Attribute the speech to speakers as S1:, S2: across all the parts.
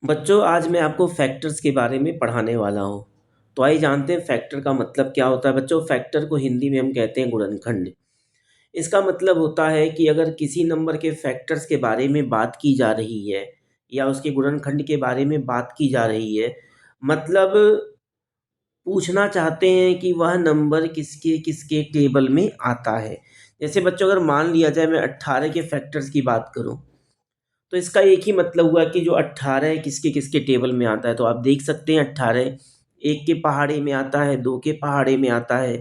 S1: बच्चों आज मैं आपको फैक्टर्स के बारे में पढ़ाने वाला हूँ। तो आइए जानते हैं फैक्टर का मतलब क्या होता है। बच्चों फैक्टर को हिंदी में हम कहते हैं गुणनखंड। इसका मतलब होता है कि अगर किसी नंबर के फैक्टर्स के बारे में बात की जा रही है या उसके गुणनखंड के बारे में बात की जा रही है, मतलब पूछना चाहते हैं कि वह नंबर किसके किसके टेबल में आता है। जैसे बच्चों अगर मान लिया जाए मैं 18 के फैक्टर्स की बात करूँ, तो इसका एक ही मतलब हुआ कि जो 18 है किसके-किसके टेबल में आता है। तो आप देख सकते हैं 18 1 के पहाड़े में आता है, 2 के पहाड़े में आता है,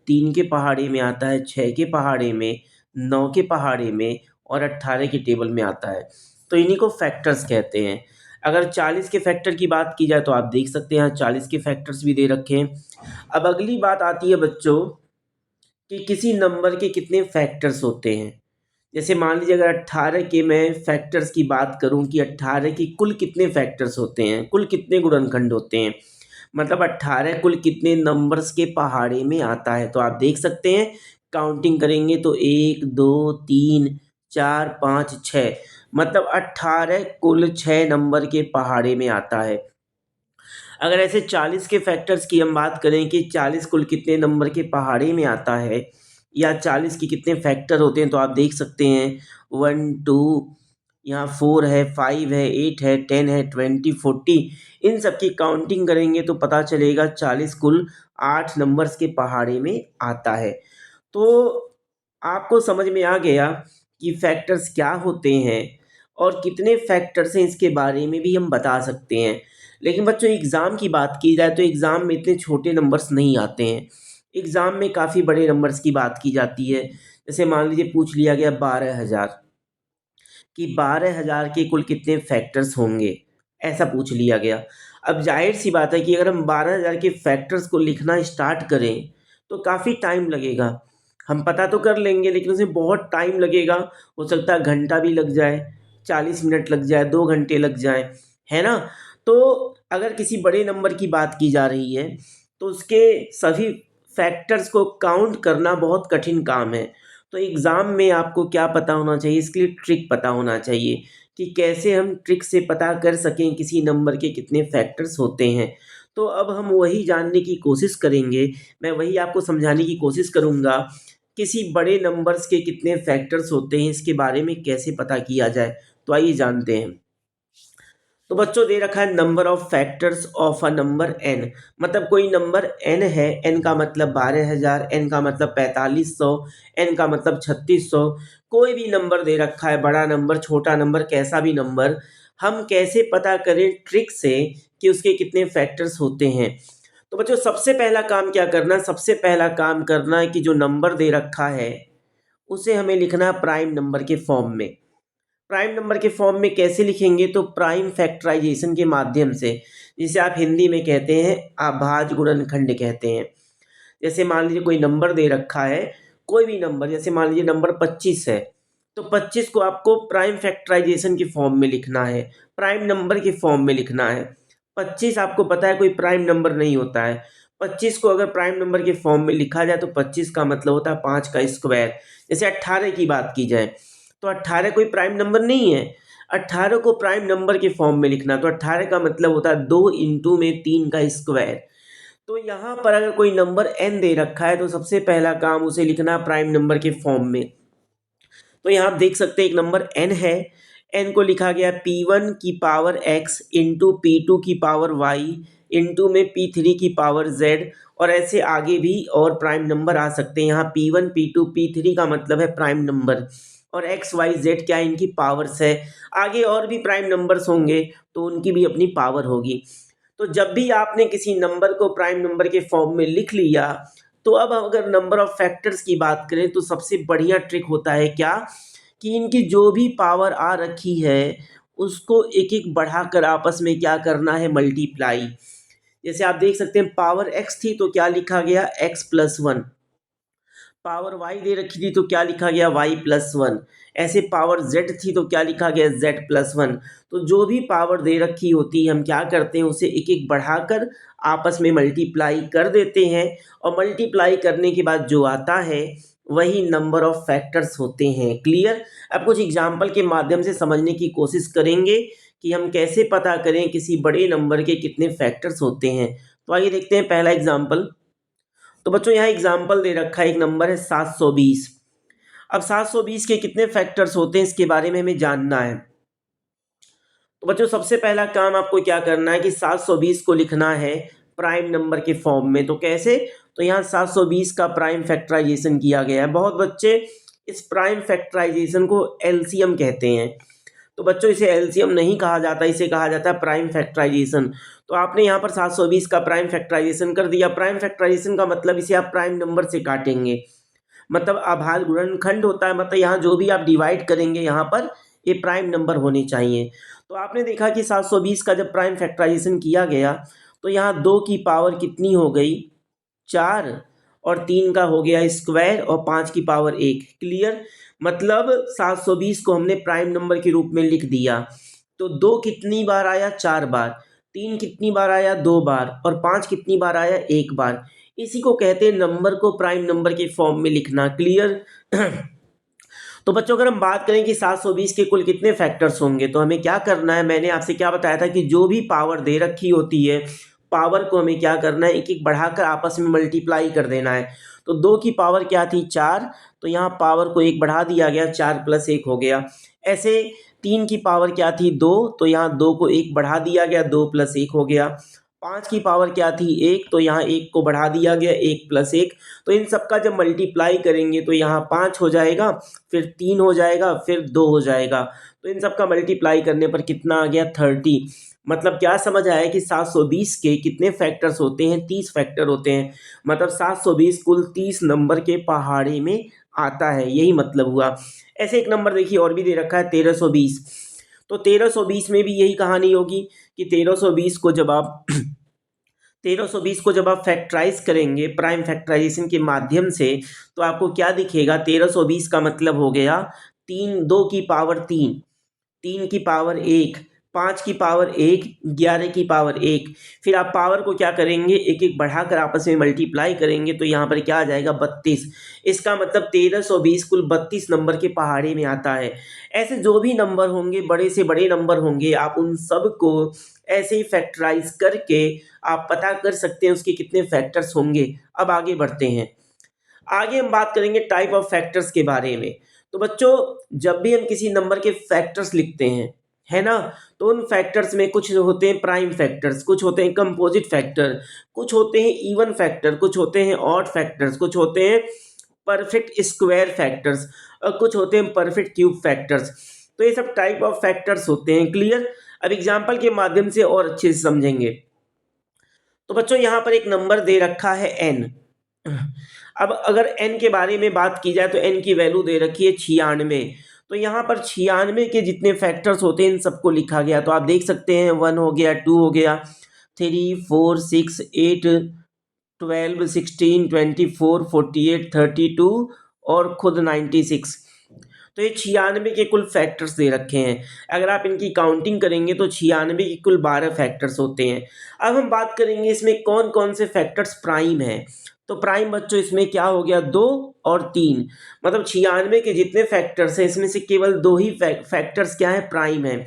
S1: 3 के पहाड़े में आता है, 6 के पहाड़े में, 9 के पहाड़े में और 18 के टेबल में आता है। तो इन्हीं को फैक्टर्स कहते हैं। अगर 40 के फैक्टर की बात की जाए तो आप देख सकते हैं यहाँ 40 के फैक्टर्स भी दे रखे हैं। अब अगली बात आती है बच्चों कि किसी नंबर के कितने फैक्टर्स होते हैं। जैसे मान लीजिए अगर 18 के मैं फैक्टर्स की बात करूं कि 18 के कुल कितने फैक्टर्स होते हैं, कुल कितने गुणनखंड होते हैं, मतलब 18 कुल कितने नंबर्स के पहाड़े में आता है। तो आप देख सकते हैं काउंटिंग करेंगे तो 1 2 3 4 5 6, मतलब 18 कुल 6 नंबर के पहाड़े में आता है। अगर ऐसे 40 के फैक्टर्स की हम बात करें कि 40 कुल कितने नंबर के पहाड़े में आता है या 40 के कितने फैक्टर होते हैं, तो आप देख सकते हैं 1 2 यहाँ 4 है, 5 है, 8 है, 10 है, 20 40, इन सब की काउंटिंग करेंगे तो पता चलेगा 40 कुल 8 नंबर्स के पहाड़े में आता है। तो आपको समझ में आ गया कि फैक्टर्स क्या होते हैं और कितने फैक्टर्स हैं, इसके बारे में भी हम बता सकते हैं। लेकिन बच्चों एग्ज़ाम की बात की जाए तो एग्ज़ाम में इतने छोटे नंबर्स नहीं आते हैं। एग्ज़ाम में काफ़ी बड़े नंबर्स की बात की जाती है। जैसे मान लीजिए पूछ लिया गया 12,000 कि 12,000 के कुल कितने फैक्टर्स होंगे, ऐसा पूछ लिया गया। अब ज़ाहिर-सी बात है कि अगर हम 12,000 के फैक्टर्स को लिखना स्टार्ट करें, तो काफ़ी टाइम लगेगा। हम पता तो कर लेंगे लेकिन उसमें बहुत टाइम लगेगा, हो सकता है घंटा भी लग जाए, 40 मिनट लग जाए, 2 घंटे लग जाएँ, है ना? तो अगर किसी बड़े नंबर की बात की जा रही है, तो उसके सभी फैक्टर्स को काउंट करना बहुत कठिन काम है। तो एग्ज़ाम में आपको क्या पता होना चाहिए, इसके लिए ट्रिक पता होना चाहिए कि कैसे हम ट्रिक से पता कर सकें किसी नंबर के कितने फैक्टर्स होते हैं। तो अब हम वही जानने की कोशिश करेंगे, मैं वही आपको समझाने की कोशिश करूँगा, किसी बड़े नंबर्स के कितने फैक्टर्स होते हैं, इसके बारे में कैसे पता किया जाए। तो आइए जानते हैं। तो बच्चों दे रखा है number of factors of a number n, मतलब कोई नंबर n है, n का मतलब 12,000, n का मतलब 4500, n का मतलब 3600, कोई भी नंबर दे रखा है, बड़ा नंबर छोटा नंबर कैसा भी नंबर, हम कैसे पता करें ट्रिक से कि उसके कितने फैक्टर्स होते हैं। तो बच्चों सबसे पहला काम क्या करना है, सबसे पहला काम करना है कि जो नंबर दे रखा है उसे हमें लिखना है प्राइम नंबर के फॉर्म में। प्राइम नंबर के फॉर्म में कैसे लिखेंगे, तो प्राइम फैक्टराइजेशन के माध्यम से, जिसे आप हिंदी में कहते हैं अभाज्य गुणनखंड कहते हैं। जैसे मान लीजिए कोई नंबर दे रखा है, कोई भी नंबर, जैसे मान लीजिए नंबर 25 है, तो 25 को आपको प्राइम फैक्टराइजेशन के फॉर्म में लिखना है, प्राइम नंबर के फॉर्म में लिखना है। 25 आपको पता है कोई प्राइम नंबर नहीं होता है। 25 को अगर प्राइम नंबर के फॉर्म में लिखा जाए तो 25 का मतलब होता है 5 का स्क्वायर। जैसे 18 की बात की जाए तो 18 कोई प्राइम नंबर नहीं है। 18 को प्राइम नंबर के फॉर्म में लिखना, तो 18 का मतलब होता है 2 इंटू में 3 का स्क्वायर। तो यहाँ पर अगर कोई नंबर n दे रखा है तो सबसे पहला काम उसे लिखना प्राइम नंबर के फॉर्म में। तो यहाँ आप देख सकते हैं एक नंबर n है, n को लिखा गया p1 की पावर x इंटू p2 की पावर y इंटू में p3 की पावर z, और ऐसे आगे भी और प्राइम नंबर आ सकते हैं। यहाँ p1 p2 p3 का मतलब है प्राइम नंबर, और x y z क्या है, इनकी पावर्स है। आगे और भी प्राइम नंबर्स होंगे तो उनकी भी अपनी पावर होगी। तो जब भी आपने किसी नंबर को प्राइम नंबर के फॉर्म में लिख लिया, तो अब अगर नंबर ऑफ फैक्टर्स की बात करें तो सबसे बढ़िया ट्रिक होता है क्या, कि इनकी जो भी पावर आ रखी है उसको एक एक बढ़ाकर आपस में क्या करना है, मल्टीप्लाई। जैसे आप देख सकते हैं पावर x थी तो क्या लिखा गया, x plus one. Power y दे रखी थी तो क्या लिखा गया, y प्लस वन। ऐसे पावर z थी तो क्या लिखा गया, z प्लस वन। तो जो भी पावर दे रखी होती है हम क्या करते हैं, उसे एक एक बढ़ाकर आपस में मल्टीप्लाई कर देते हैं, और मल्टीप्लाई करने के बाद जो आता है वही नंबर ऑफ फैक्टर्स होते हैं। क्लियर? अब कुछ एग्जाम्पल के माध्यम से समझने की कोशिश करेंगे कि हम कैसे पता करें किसी बड़े नंबर के कितने फैक्टर्स होते हैं। तो आइए देखते हैं पहला एग्जाम्पल। तो बच्चों यहाँ एग्जाम्पल दे रखा है, एक नंबर है 720। अब 720 के कितने फैक्टर्स होते हैं इसके बारे में हमें जानना है। तो बच्चों सबसे पहला काम आपको क्या करना है कि 720 को लिखना है प्राइम नंबर के फॉर्म में। तो कैसे? तो यहाँ 720 का प्राइम फैक्टराइजेशन किया गया है। बहुत बच्चे इस प्राइम फैक्टराइजेशन को एलसीएम कहते हैं। तो बच्चों इसे एलसीएम नहीं कहा जाता, इसे कहा जाता है प्राइम फैक्टराइजेशन। तो आपने यहाँ पर 720 का प्राइम फैक्टराइजेशन कर दिया। प्राइम फैक्टराइजेशन का मतलब इसे आप प्राइम नंबर से काटेंगे, मतलब आभाज्य गुणनखंड होता है, मतलब यहाँ जो भी आप डिवाइड करेंगे यहाँ पर ये प्राइम नंबर होने चाहिए। तो आपने देखा कि 720 का जब प्राइम फैक्टराइजेशन किया गया तो यहाँ 2 की पावर कितनी हो गई? 4, और 3 का हो गया स्क्वायर, और 5 की पावर 1। क्लियर? मतलब 720 को हमने प्राइम नंबर के रूप में लिख दिया। तो 2 कितनी बार आया? 4 बार। 3 कितनी बार आया? 2 बार। और 5 कितनी बार आया? 1 बार। इसी को कहते हैं नंबर को प्राइम नंबर के फॉर्म में लिखना। क्लियर? तो बच्चों अगर हम बात करें कि 720 के कुल कितने फैक्टर्स होंगे तो हमें क्या करना है, मैंने आपसे क्या बताया था कि जो भी पावर दे रखी होती है पावर को हमें क्या करना है, एक एक बढ़ाकर आपस में मल्टीप्लाई कर देना है। तो 2 की पावर क्या थी? 4, तो यहाँ पावर को 1 बढ़ा दिया गया, 4 + 1 हो गया। ऐसे 3 की पावर क्या थी? 2, तो यहाँ 2 को 1 बढ़ा दिया गया, 2 + 1 हो गया। 5 की पावर क्या थी? 1, तो यहाँ 1 को बढ़ा दिया गया, 1 + 1। तो इन सब का जब मल्टीप्लाई करेंगे तो यहाँ 5 हो जाएगा, फिर 3 हो जाएगा, फिर 2 हो जाएगा। तो इन सब का मल्टीप्लाई करने पर कितना आ गया? 30। मतलब क्या समझ आया कि 720 के कितने फैक्टर्स होते हैं? 30 फैक्टर होते हैं। मतलब 720 कुल 30 नंबर के पहाड़े में आता है, यही मतलब हुआ। ऐसे एक नंबर देखिए और भी दे रखा है 1320। तो 1320 में भी यही कहानी होगी कि 1320 को जब आप 1320 को जब आप फैक्टराइज करेंगे प्राइम फैक्टराइजेशन के माध्यम से तो आपको क्या दिखेगा? 1320 का मतलब हो गया 3, 2 की पावर 3, 3 की पावर 1, 5 की पावर 1, 11 की पावर 1। फिर आप पावर को क्या करेंगे? एक एक बढ़ाकर आपस में मल्टीप्लाई करेंगे तो यहाँ पर क्या आ जाएगा? 32। इसका मतलब 1320 कुल 32 नंबर के पहाड़े में आता है। ऐसे जो भी नंबर होंगे, बड़े से बड़े नंबर होंगे, आप उन सब को ऐसे ही फैक्टराइज करके आप पता कर सकते हैं उसके कितने फैक्टर्स होंगे। अब आगे बढ़ते हैं। आगे हम बात करेंगे टाइप ऑफ फैक्टर्स के बारे में। तो बच्चों जब भी हम किसी नंबर के फैक्टर्स लिखते हैं, है ना, तो उन फैक्टर्स में कुछ होते हैं प्राइम फैक्टर्स, कुछ होते हैं कंपोजिट फैक्टर, कुछ होते हैं इवन फैक्टर, कुछ होते हैं ऑड फैक्टर्स, कुछ होते हैं परफेक्ट स्क्वायर फैक्टर्स, और कुछ होते हैं परफेक्ट क्यूब फैक्टर्स। तो ये सब टाइप ऑफ फैक्टर्स होते हैं। क्लियर? अब एग्जाम्पल के माध्यम से और अच्छे से समझेंगे। तो बच्चों यहाँ पर एक नंबर दे रखा है n। अब अगर n के बारे में बात की जाए तो n की वैल्यू दे रखी है 96। तो यहाँ पर 96 के जितने फैक्टर्स होते हैं इन सबको लिखा गया। तो आप देख सकते हैं 1 हो गया, 2 हो गया, 3, 4, 6, 8, 12, 16, 24, 48, 32 और खुद 96। तो ये 96 के कुल फैक्टर्स दे रखे हैं। अगर आप इनकी काउंटिंग करेंगे तो 96 के कुल 12 फैक्टर्स होते हैं। अब हम बात करेंगे इसमें कौन कौन से फैक्टर्स प्राइम हैं। तो प्राइम बच्चों इसमें क्या हो गया? 2 और 3। मतलब 96 के जितने फैक्टर्स हैं इसमें से केवल 2 ही फैक्टर्स क्या है? प्राइम है।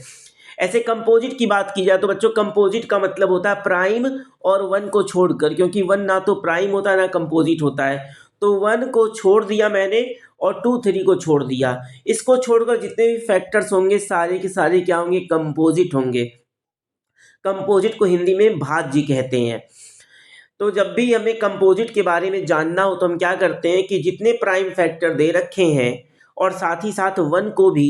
S1: ऐसे कंपोजिट की बात की जाए तो बच्चों कंपोजिट का मतलब होता है प्राइम और 1 को छोड़कर, क्योंकि 1 ना तो प्राइम होता है ना कंपोजिट होता है। तो 1 को छोड़ दिया मैंने और 2, 3 को छोड़ दिया। इसको छोड़कर जितने भी फैक्टर्स होंगे सारे के सारे क्या होंगे? कंपोजिट होंगे। कंपोजिट को हिंदी में भाज्य कहते हैं। तो जब भी हमें कंपोजिट के बारे में जानना हो तो हम क्या करते हैं कि जितने प्राइम फैक्टर दे रखे हैं और साथ ही साथ 1 को भी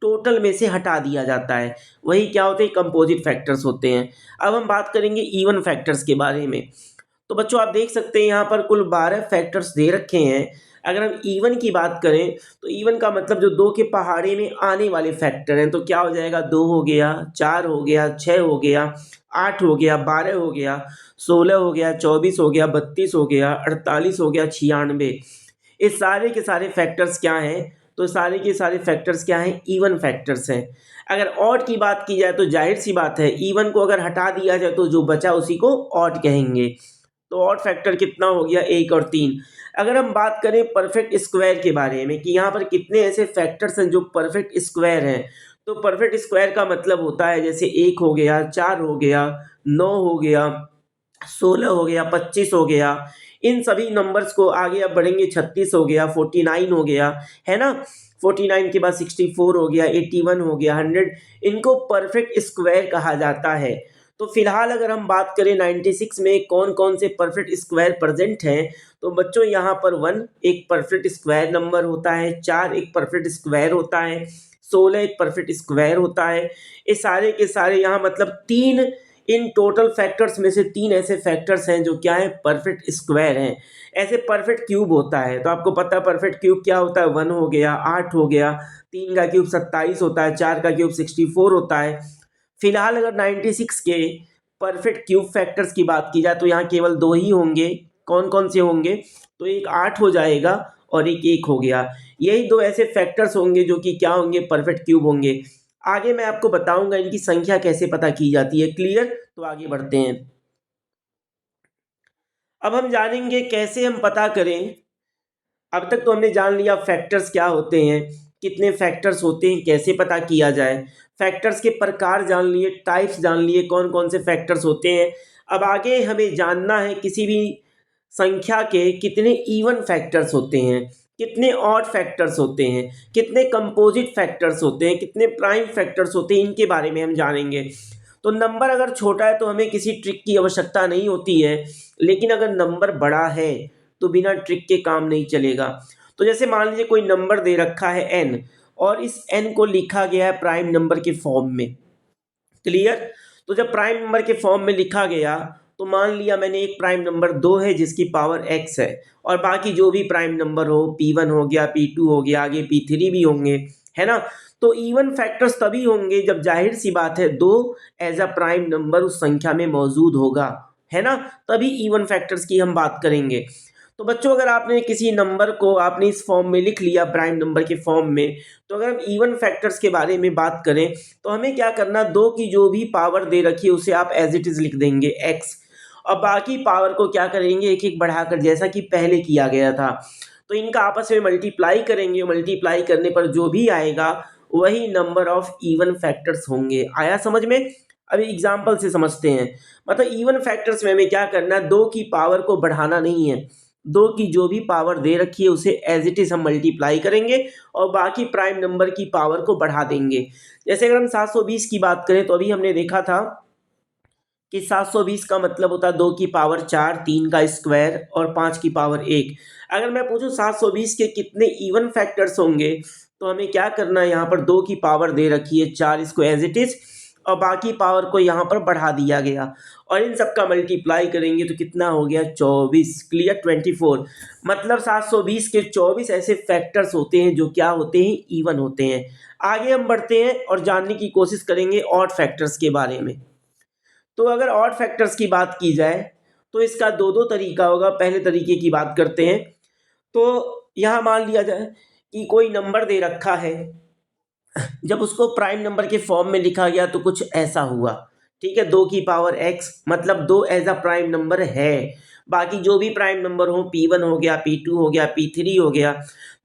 S1: टोटल में से हटा दिया जाता है, वही क्या होते हैं? कंपोजिट फैक्टर्स होते हैं। अब हम बात करेंगे इवन फैक्टर्स के बारे में। तो बच्चों आप देख सकते हैं यहाँ पर कुल 12 फैक्टर्स दे रखे हैं। अगर हम इवन की बात करें तो इवन का मतलब जो 2 के पहाड़े में आने वाले फैक्टर हैं, तो क्या हो जाएगा? 2 हो गया, 4 हो गया, 6 हो गया, 8 हो गया, 12 हो गया, 16 हो गया, 24 हो गया, 32 हो गया, 48 हो गया, 96। ये सारे के सारे फैक्टर्स क्या हैं? तो सारे के सारे फैक्टर्स क्या हैं? इवन फैक्टर्स हैं। अगर ऑड की बात की जाए तो जाहिर सी बात है इवन को अगर हटा दिया जाए तो जो बचा उसी को ऑड कहेंगे। तो ऑड फैक्टर कितना हो गया, 1 और 3। अगर हम बात करें परफेक्ट स्क्वायर के बारे में कि यहाँ पर कितने ऐसे फैक्टर्स हैं जो परफेक्ट स्क्वायर हैं, तो परफेक्ट स्क्वायर का मतलब होता है जैसे 1 हो गया, 4 हो गया, 9 हो गया, 16 हो गया, 25 हो गया। इन सभी नंबर्स को आगे अब बढ़ेंगे, 36 हो गया, 49 हो गया, है ना। 49 के बाद 64 हो गया, 81 हो गया, 100। इनको परफेक्ट स्क्वायर कहा जाता है। तो फिलहाल अगर हम बात करें 96 में कौन कौन से परफेक्ट स्क्वायर प्रेजेंट हैं, तो बच्चों यहाँ पर 1 एक परफेक्ट स्क्वायर नंबर होता है, 4 एक परफेक्ट स्क्वायर होता है, 16 एक परफेक्ट स्क्वायर होता है। ये सारे के सारे यहाँ मतलब 3 इन टोटल फैक्टर्स में से 3 ऐसे फैक्टर्स हैं जो क्या है, परफेक्ट स्क्वायर हैं। ऐसे परफेक्ट क्यूब होता है, तो आपको पता है परफेक्ट क्यूब क्या होता है, 1 हो गया, 8 हो गया, 3 का क्यूब 27 होता है, 4 का क्यूब 64 होता है। फिलहाल अगर 96 के परफेक्ट क्यूब फैक्टर्स की बात की जाए तो यहाँ केवल 2 ही होंगे। कौन कौन से होंगे, तो एक 8 हो जाएगा और एक 1 हो गया। यही 2 ऐसे फैक्टर्स होंगे जो कि क्या होंगे, परफेक्ट क्यूब होंगे। आगे मैं आपको बताऊंगा इनकी संख्या कैसे पता की जाती है। क्लियर, तो आगे बढ़ते हैं। अब हम जानेंगे कैसे हम पता करें। अब तक तो हमने जान लिया फैक्टर्स क्या होते हैं, कितने फैक्टर्स होते हैं, कैसे पता किया जाए। फैक्टर्स के प्रकार जान लिए, टाइप्स जान लिए, कौन कौन से फैक्टर्स होते हैं। अब आगे हमें जानना है किसी भी संख्या के कितने इवन फैक्टर्स होते हैं, कितने ऑड फैक्टर्स होते हैं, कितने कंपोजिट फैक्टर्स होते हैं, कितने प्राइम फैक्टर्स होते हैं, इनके बारे में हम जानेंगे। तो नंबर अगर छोटा है तो हमें किसी ट्रिक की आवश्यकता नहीं होती है, लेकिन अगर नंबर बड़ा है तो बिना ट्रिक के काम नहीं चलेगा। तो जैसे मान लीजिए कोई नंबर दे रखा है n, और इस n को लिखा गया है प्राइम नंबर के फॉर्म में। क्लियर, तो जब प्राइम नंबर के फॉर्म में लिखा गया तो मान लिया मैंने एक प्राइम नंबर 2 है जिसकी पावर x है, और बाकी जो भी प्राइम नंबर हो, p1 हो गया, p2 हो गया, आगे p3 भी होंगे, है ना। तो इवन फैक्टर्स तभी होंगे जब जाहिर सी बात है 2 एज अ प्राइम नंबर उस संख्या में मौजूद होगा, है ना, तभी इवन फैक्टर्स की हम बात करेंगे। तो बच्चों अगर आपने किसी नंबर को आपने इस फॉर्म में लिख लिया प्राइम नंबर के फॉर्म में, तो अगर हम इवन फैक्टर्स के बारे में बात करें तो हमें क्या करना, 2 की जो भी पावर दे रखी है उसे आप एज इट इज लिख देंगे x, और बाकी पावर को क्या करेंगे, एक एक बढ़ाकर जैसा कि पहले किया गया था। तो इनका आपस में मल्टीप्लाई करेंगे, मल्टीप्लाई करने पर जो भी आएगा वही नंबर ऑफ इवन फैक्टर्स होंगे। आया समझ में। अभी एग्जाम्पल से समझते हैं। मतलब इवन फैक्टर्स में हमें क्या करना है, 2 की पावर को बढ़ाना नहीं है, 2 की जो भी पावर दे रखी है उसे एज इट इज हम मल्टीप्लाई करेंगे और बाकी प्राइम नंबर की पावर को बढ़ा देंगे। जैसे अगर हम 720 की बात करें तो अभी हमने देखा था कि 720 का मतलब होता है 2 की पावर 4, 3 का स्क्वायर और 5 की पावर 1। अगर मैं पूछूं 720 के कितने इवन फैक्टर्स होंगे, तो हमें क्या करना है, यहाँ पर 2 की पावर दे रखी है 4, इसको एज इट इज, और बाकी पावर को यहाँ पर बढ़ा दिया गया, और इन सब का मल्टीप्लाई करेंगे तो कितना हो गया, 24। क्लियर, 24। मतलब 720 के 24 ऐसे फैक्टर्स होते हैं जो क्या होते हैं, इवन होते हैं। आगे हम बढ़ते हैं और जानने की कोशिश करेंगे ऑड फैक्टर्स के बारे में। तो अगर ऑड फैक्टर्स की बात की जाए तो इसका दो तरीका होगा। पहले तरीके की बात करते हैं। तो यहाँ मान लिया जाए कि कोई नंबर दे रखा है, जब उसको प्राइम नंबर के फॉर्म में लिखा गया तो कुछ ऐसा हुआ। ठीक है, 2 की पावर x, मतलब 2 एज अ प्राइम नंबर है, बाकी जो भी प्राइम नंबर हो, p1 हो गया, p2 हो गया, p3 हो गया।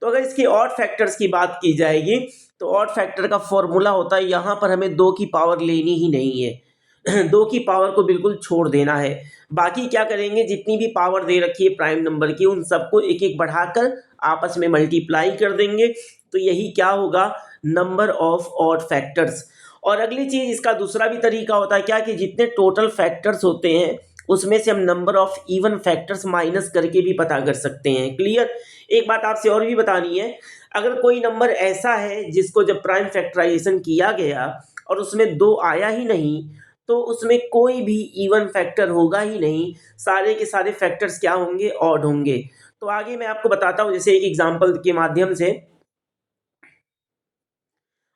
S1: तो अगर इसके ऑड फैक्टर्स की बात की जाएगी तो ऑड फैक्टर का फॉर्मूला होता है, यहाँ पर हमें 2 की पावर लेनी ही नहीं है, 2 की पावर को बिल्कुल छोड़ देना है। बाकी क्या करेंगे, जितनी भी पावर दे रखी है प्राइम नंबर की उन सबको एक एक बढ़ाकर आपस में मल्टीप्लाई कर देंगे। तो यही क्या होगा, नंबर ऑफ ऑड फैक्टर्स। और अगली चीज, इसका दूसरा भी तरीका होता है क्या, कि जितने टोटल फैक्टर्स होते हैं उसमें से हम number of even factors minus करके भी पता कर सकते हैं। क्लियर। एक बात आपसे और भी बतानी है, अगर कोई नंबर ऐसा है जिसको जब प्राइम फैक्टराइजेशन किया गया और उसमें 2 आया ही नहीं, तो उसमें कोई भी इवन फैक्टर होगा ही नहीं, सारे के सारे फैक्टर्स क्या होंगे, ऑड होंगे। तो आगे मैं आपको बताता हूं, जैसे एक एग्जांपल के माध्यम से।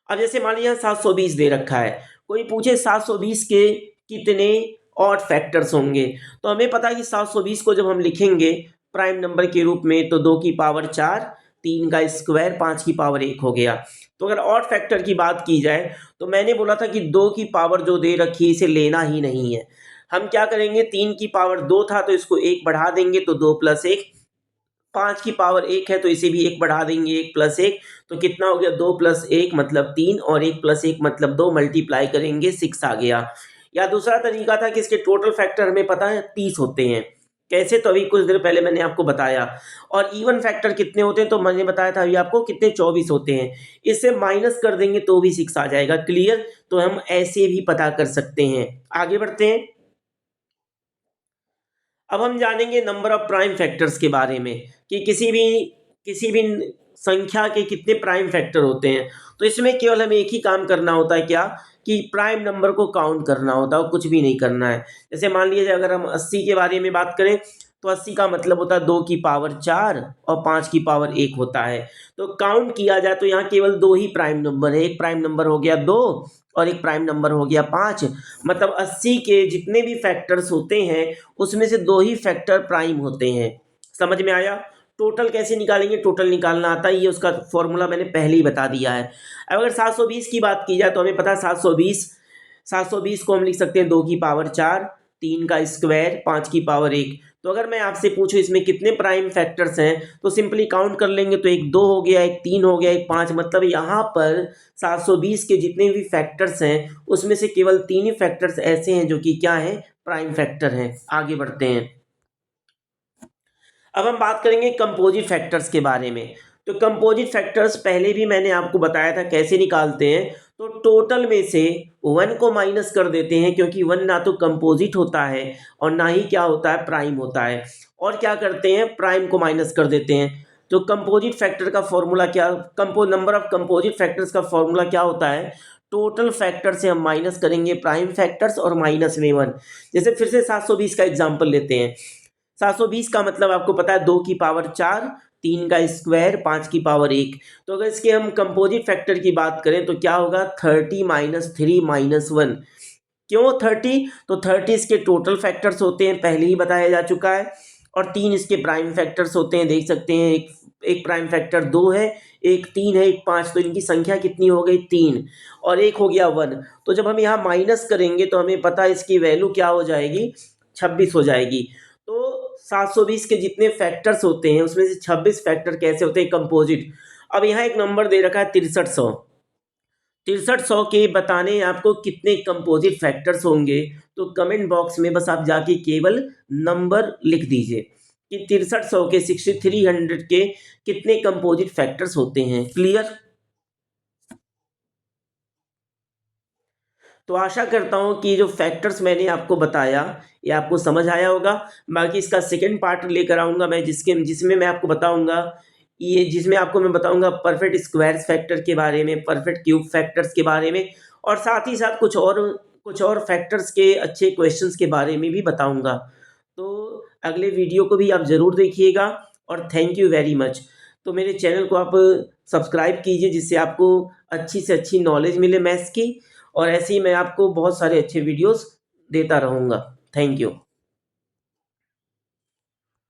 S1: अब जैसे मान लीजिए 720 दे रखा है, कोई पूछे 720 के कितने ऑड फैक्टर्स होंगे, तो हमें पता है कि 720 को जब हम लिखेंगे प्राइम नंबर के रूप में तो 2 की पावर 4, 3 का स्क्वायर, 5 की पावर 1 हो गया। तो अगर ऑड फैक्टर की बात की जाए तो मैंने बोला था कि 2 की पावर जो दे रखी है इसे लेना ही नहीं है, हम क्या करेंगे, 3 की पावर 2 था तो इसको 1 बढ़ा देंगे तो 2 + 1, 5 की पावर 1 है तो इसे भी 1 बढ़ा देंगे, 1 + 1 तो कितना हो गया, 2 + 1 मतलब 3 और 1 + 1 मतलब 2, मल्टीप्लाई करेंगे 6 आ गया। या दूसरा तरीका था कि इसके टोटल फैक्टर हमें पता है 30 होते हैं। कैसे, तो अभी कुछ देर पहले मैंने आपको बताया। और इवन फैक्टर कितने होते हैं, तो मैंने बताया था अभी आपको कितने, 24 होते हैं। इससे माइनस कर देंगे तो भी 6 आ जाएगा। क्लियर, तो हम ऐसे भी पता कर सकते हैं। आगे बढ़ते हैं। अब हम जानेंगे नंबर ऑफ प्राइम फैक्टर्स के बारे में कि किसी भी संख्या के कितने प्राइम फैक्टर होते हैं। तो इसमें केवल हमें एक ही काम करना होता है, क्या, कि प्राइम नंबर को काउंट करना होता है और कुछ भी नहीं करना है। जैसे मान लीजिए अगर हम 80 के बारे में बात करें तो 80 का मतलब होता है 2 की पावर 4 और 5 की पावर 1 होता है। तो काउंट किया जाए तो यहाँ केवल 2 ही प्राइम नंबर है। एक प्राइम नंबर हो गया 2 और एक प्राइम नंबर हो गया 5। मतलब 80 के जितने भी फैक्टर्स होते हैं उसमें से 2 ही फैक्टर प्राइम होते हैं। समझ में आया? टोटल कैसे निकालेंगे, टोटल निकालना आता है, ये उसका फॉर्मूला मैंने पहले ही बता दिया है। अब अगर 720 की बात की जाए तो हमें पता है 720 को हम लिख सकते हैं 2 की पावर 4, 3 का स्क्वायर, 5 की पावर 1। तो अगर मैं आपसे पूछूं इसमें कितने प्राइम फैक्टर्स हैं तो सिंपली काउंट कर लेंगे तो एक 2 हो गया, एक 3 हो गया, एक 5। मतलब यहाँ पर 720 के जितने भी फैक्टर्स हैं उसमें से केवल 3 ही फैक्टर्स ऐसे हैं जो कि क्या है, प्राइम फैक्टर हैं। आगे बढ़ते हैं। अब हम बात करेंगे कंपोजिट फैक्टर्स के बारे में। तो कंपोजिट फैक्टर्स पहले भी मैंने आपको बताया था कैसे निकालते हैं। तो टोटल में से 1 को माइनस कर देते हैं क्योंकि 1 ना तो कंपोजिट होता है और ना ही क्या होता है, प्राइम होता है। और क्या करते हैं, प्राइम को माइनस कर देते हैं। तो कंपोजिट फैक्टर का फॉर्मूला क्या, नंबर ऑफ कंपोजिट फैक्टर्स का फॉर्मूला क्या होता है, टोटल फैक्टर से हम माइनस करेंगे प्राइम फैक्टर्स और माइनस में 1। जैसे फिर से 720 का एग्जांपल लेते हैं। 720 का मतलब आपको पता है 2 की पावर 4, 3 का स्क्वायर, 5 की पावर 1। तो अगर इसके हम कंपोजिट फैक्टर की बात करें तो क्या होगा, 30 - 3 - 1। क्यों 30? तो 30 इसके टोटल फैक्टर्स होते हैं, पहले ही बताया जा चुका है। और 3 इसके प्राइम फैक्टर्स होते हैं, देख सकते हैं। एक प्राइम फैक्टर 2 है, एक 3 है, एक 5। तो इनकी संख्या कितनी हो गई, 3। और एक हो गया 1। तो जब हम यहाँ माइनस करेंगे तो हमें पता है इसकी वैल्यू क्या हो जाएगी, 26 हो जाएगी। तो 720 के जितने फैक्टर्स होते हैं उसमें से 26 फैक्टर कैसे होते हैं, कंपोजिट। अब यहाँ एक नंबर दे रखा है 6300। 6300 के बताने हैं आपको कितने कंपोजिट फैक्टर्स होंगे। तो कमेंट बॉक्स में बस आप जाके केवल नंबर लिख दीजिए कि 6300 के 6300 के कितने कंपोजिट फैक्टर्स होते हैं। क्लियर? तो आशा करता हूँ कि जो फैक्टर्स मैंने आपको बताया ये आपको समझ आया होगा। बाकी इसका सेकंड पार्ट लेकर आऊँगा मैं, जिसमें मैं आपको बताऊँगा, ये जिसमें आपको मैं बताऊँगा परफेक्ट स्क्वायर्स फैक्टर के बारे में, परफेक्ट क्यूब फैक्टर्स के बारे में, और साथ ही साथ कुछ और फैक्टर्स के अच्छे क्वेश्चंस के बारे में भी बताऊँगा। तो अगले वीडियो को भी आप ज़रूर देखिएगा और थैंक यू वेरी मच। तो मेरे चैनल को आप सब्सक्राइब कीजिए जिससे आपको अच्छी से अच्छी नॉलेज मिले मैथ्स की। और ऐसे ही मैं आपको बहुत सारे अच्छे वीडियोस देता रहूँगा। Thank you.